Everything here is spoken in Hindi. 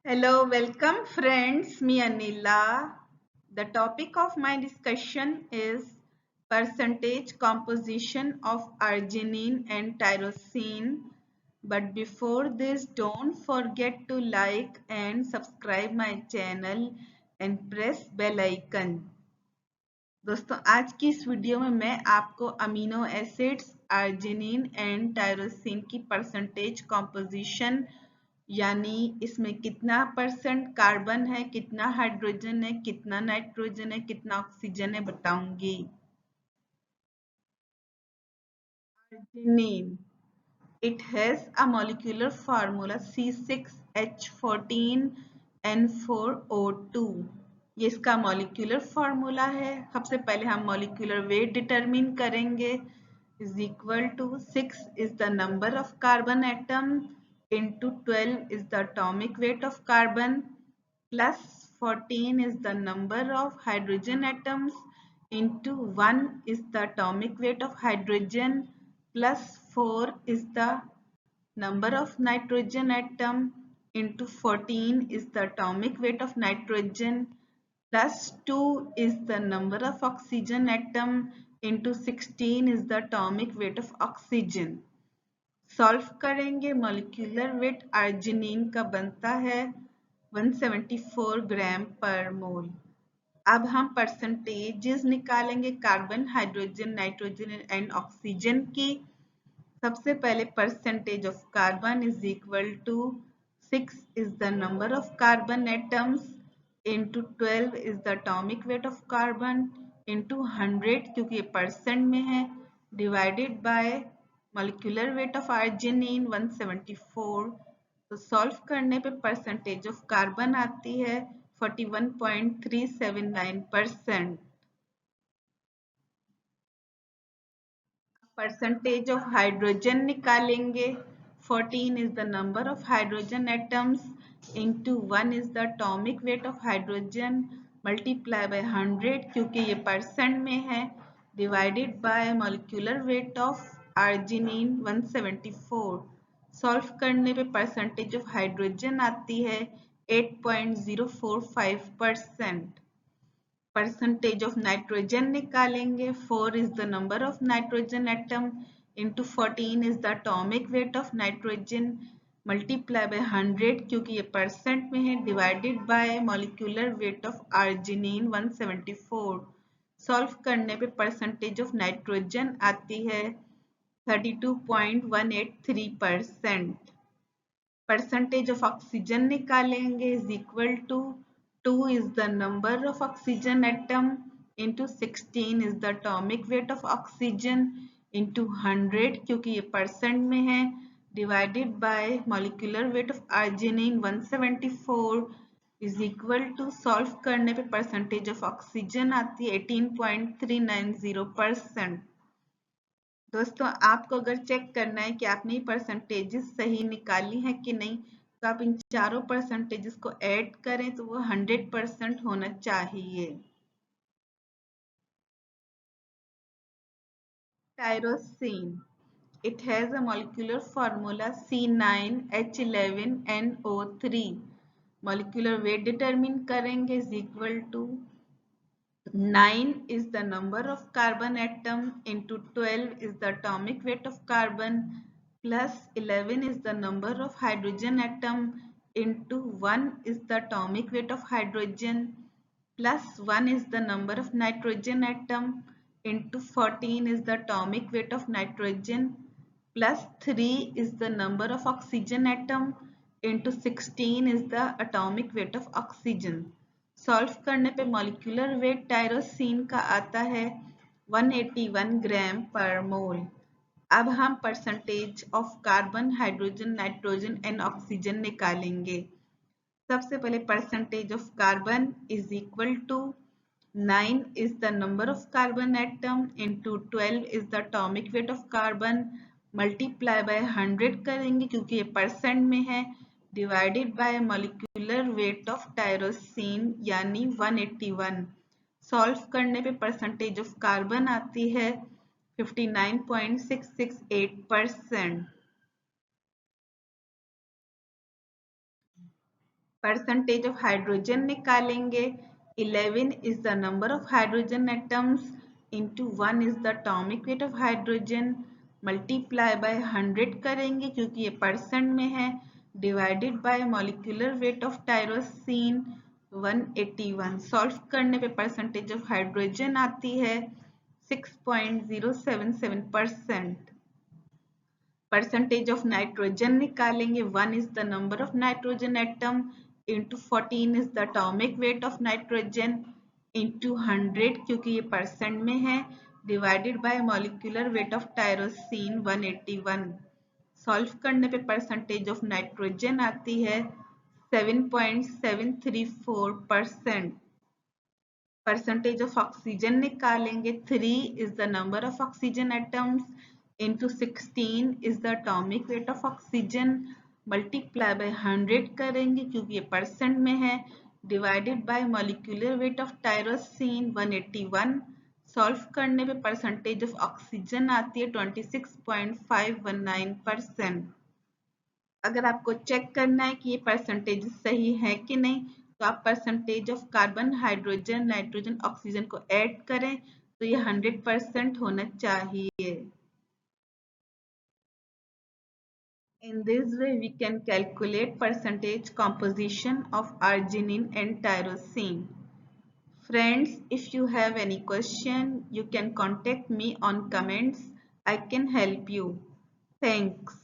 Hello, welcome friends. Me Anila. The topic of my discussion is percentage composition of arginine and tyrosine. But before this, don't forget to like and subscribe my channel and press bell icon. दोस्तों आज की इस वीडियो में मैं आपको amino acids arginine and tyrosine की परसेंटेज कॉम्पोजिशन यानी इसमें कितना परसेंट कार्बन है, कितना हाइड्रोजन है, कितना नाइट्रोजन है, कितना ऑक्सीजन है बताऊंगी। Arginine. It has a molecular formula C6H14N4O2. ये इसका मॉलिक्यूलर फॉर्मूला है। सबसे पहले हम मॉलिक्यूलर वेट डिटरमिन करेंगे। Is equal to 6 is the number of carbon atom into 12 is the atomic weight of carbon plus 14 is the number of hydrogen atoms into 1 is the atomic weight of hydrogen plus 4 is the number of nitrogen atom into 14 is the atomic weight of nitrogen plus 2 is the number of oxygen atom into 16 is the atomic weight of oxygen. Solve करेंगे मॉलिक्यूलर वेट आर्जिनिन का बनता है 174 ग्राम पर मोल। अब हम परसेंटेजेस निकालेंगे carbon, hydrogen, nitrogen and oxygen की। सबसे पहले percentage of carbon is equal to 6 is the number of carbon atoms into 12 is the atomic weight of carbon into 100 क्योंकि ये परसेंट में है divided by molecular weight of arginine 174। तो सॉल्व करने पे परसेंटेज ऑफ कार्बन आती है 41.379%। परसेंटेज ऑफ हाइड्रोजन निकालेंगे। 14 is the number of hydrogen atoms into 1 is the atomic weight of hydrogen multiply by 100 क्योंकि ये परसेंट में है divided by molecular weight of arginine 174। Solve करने पे परसेंटेज ऑफ हाइड्रोजन आती है 8.045%। परसेंटेज ऑफ नाइट्रोजन निकालेंगे। 4 is the number of nitrogen atom into 14 is the atomic weight of nitrogen multiply by 100 क्योंकि ये परसेंट में है divided by molecular weight of arginine 174। Solve करने पे परसेंटेज ऑफ नाइट्रोजन आती है 32.183%। परसेंटेज ऑफ ऑक्सीजन निकालेंगे is equal to 2 is the number of oxygen atom into 16 is the atomic weight of oxygen into 100 क्योंकि ये परसेंट में है divided by molecular weight of arginine 174 is equal to solve करने पे परसेंटेज ऑफ ऑक्सीजन आती है 18.390%। दोस्तों आपको अगर चेक करना है कि आपने परसेंटेजेस सही निकाली हैं कि नहीं तो आप इन चारों परसेंटेजेस को ऐड करें तो वो 100% होना चाहिए। Tyrosine it has a molecular formula C9H11NO3। molecular weight determine करेंगे is equal to 9 is the number of carbon atom into 12 is the atomic weight of carbon plus 11 is the number of hydrogen atom into 1 is the atomic weight of hydrogen plus 1 is the number of nitrogen atom into 14 is the atomic weight of nitrogen plus 3 is the number of oxygen atom into 16 is the atomic weight of oxygen। Solve करने पे मॉलिक्यूलर वेट टायरोसिन का आता है 181 ग्राम पर मोल। अब हम percentage of carbon, hydrogen, nitrogen and oxygen निकालेंगे। सबसे पहले percentage of carbon is equal to 9 is the number of carbon atom into 12 is the atomic weight of carbon multiply by 100 करेंगे क्योंकि ये परसेंट में है divided bye molecular weight of tyrosine यानी 181। सॉल्व करने पे परसेंटेज ऑफ कार्बन आती है 59.668%। परसेंटेज ऑफ हाइड्रोजन निकालेंगे। 11 is the number of hydrogen atoms into 1 is the atomic weight of hydrogen, multiply by 100 करेंगे क्योंकि ये परसेंट में है, divided bye molecular weight of tyrosine 181। Solve करने पे परसेंटेज ऑफ हाइड्रोजन आती है 6.077%। परसेंटेज ऑफ नाइट्रोजन निकालेंगे। 1 is the number of nitrogen atom into 14 is the atomic weight of nitrogen into 100 क्योंकि ये परसेंट में है, divided bye molecular weight of tyrosine 181। Solve करने पे परसेंटेज ऑफ नाइट्रोजन आती है 7.734%। परसेंटेज ऑफ ऑक्सीजन निकालेंगे। 3 is the number of oxygen atoms into 16 is the atomic weight of oxygen, multiply by 100 करेंगे क्योंकि ये परसेंट में है, divided bye molecular weight of tyrosine 181। Solve करने पे परसेंटेज ऑफ ऑक्सीजन आती है 26.519%। अगर आपको चेक करना है कि ये परसेंटेज सही है कि नहीं, तो आप percentage of carbon, hydrogen, nitrogen, oxygen को ऐड करें तो ये 100% होना चाहिए। In this way, we can calculate percentage composition of arginine and tyrosine. Friends, if you have any question, you can contact me on comments. I can help you. Thanks.